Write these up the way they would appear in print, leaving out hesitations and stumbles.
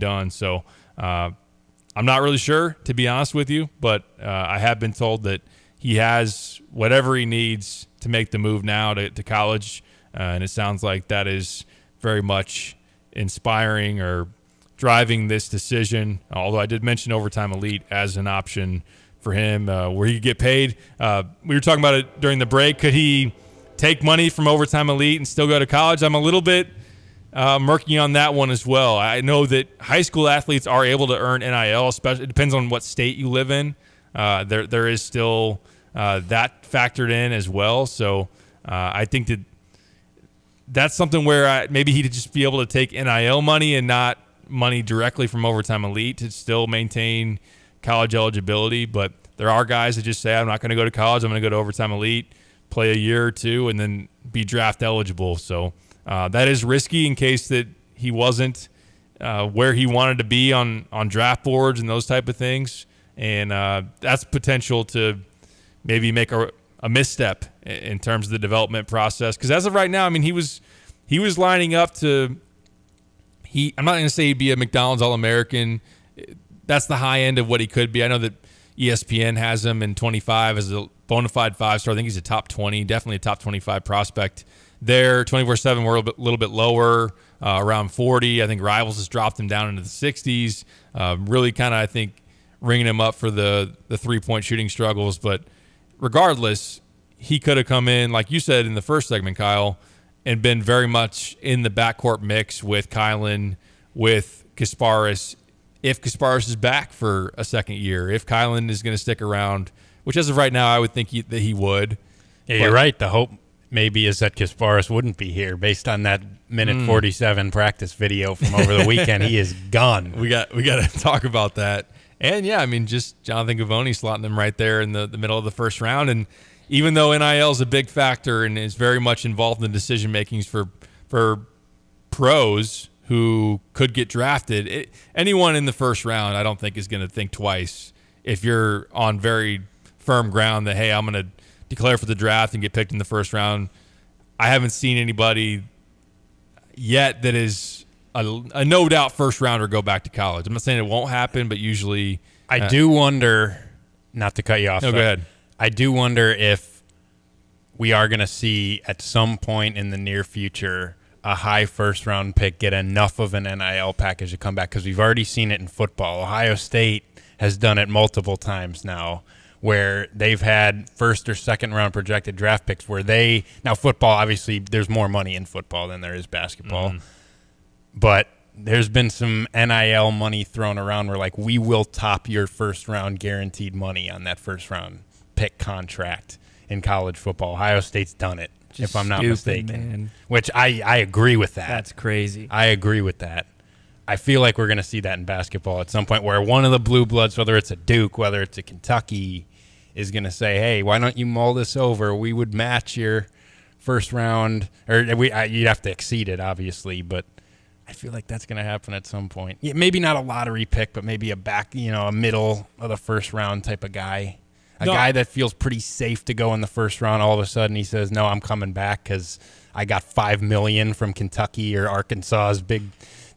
done. So I'm not really sure, to be honest with you, but I have been told that he has whatever he needs to make the move now to college, and it sounds like that is very much inspiring or driving this decision, although I did mention Overtime Elite as an option for him where he could get paid. We were talking about it during the break. Could he take money from Overtime Elite and still go to college? I'm a little bit murky on that one as well. I know that high school athletes are able to earn NIL, especially it depends on what state you live in. There is still that factored in as well. So I think that's something where maybe he'd just be able to take NIL money and not money directly from Overtime Elite to still maintain college eligibility. But there are guys that just say, I'm not going to go to college. I'm going to go to Overtime Elite, play a year or two, and then be draft eligible. So that is risky in case that he wasn't where he wanted to be on draft boards and those type of things. And that's potential to maybe make a misstep in terms of the development process. Because as of right now, I mean, he was lining up to I'm not going to say he'd be a McDonald's All-American. That's the high end of what he could be. I know that ESPN has him in 25 as a bona fide 5-star. I think he's a top 20, definitely a top 25 prospect there. 24/7, we're a little bit lower, around 40. I think Rivals has dropped him down into the 60s. Really kind of, I think, ringing him up for the three-point shooting struggles. But regardless, he could have come in, like you said in the first segment, Kyle, and been very much in the backcourt mix with Kylan, with Kasparis, if Kasparis is back for a second year, if Kylan is going to stick around, which as of right now I would think that he would. Yeah, you're right. The hope maybe is that Kasparis wouldn't be here based on that minute 47 practice video from over the weekend. He is gone. We got to talk about that. And, yeah, I mean, just Jonathan Givony slotting them right there in the middle of the first round. And even though NIL is a big factor and is very much involved in the decision-makings for pros who could get drafted, anyone in the first round I don't think is going to think twice if you're on very firm ground that, hey, I'm going to declare for the draft and get picked in the first round. I haven't seen anybody yet that is a no-doubt first-rounder go back to college. I'm not saying it won't happen, but usually I do wonder, not to cut you off. No, go ahead. I do wonder if we are going to see at some point in the near future a high first-round pick get enough of an NIL package to come back, because we've already seen it in football. Ohio State has done it multiple times now, where they've had first or second-round projected draft picks where now football, obviously, there's more money in football than there is basketball. Mm-hmm. But there's been some NIL money thrown around where, like, we will top your first-round guaranteed money on that first-round pick contract in college football. Ohio State's done it, if I'm not mistaken. Man. Which I agree with that. That's crazy. I agree with that. I feel like we're going to see that in basketball at some point, where one of the blue bloods, whether it's a Duke, whether it's a Kentucky, is going to say, hey, why don't you mull this over? We would match your first round, or you'd have to exceed it, obviously, but I feel like that's going to happen at some point. Yeah, maybe not a lottery pick, but maybe a middle of the first round type of guy. A guy that feels pretty safe to go in the first round. All of a sudden he says, no, I'm coming back because I got $5 million from Kentucky or Arkansas's big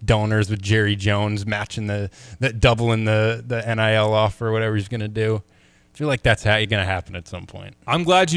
donors with Jerry Jones matching the doubling the NIL offer or whatever he's going to do. I feel like that's going to happen at some point. I'm glad you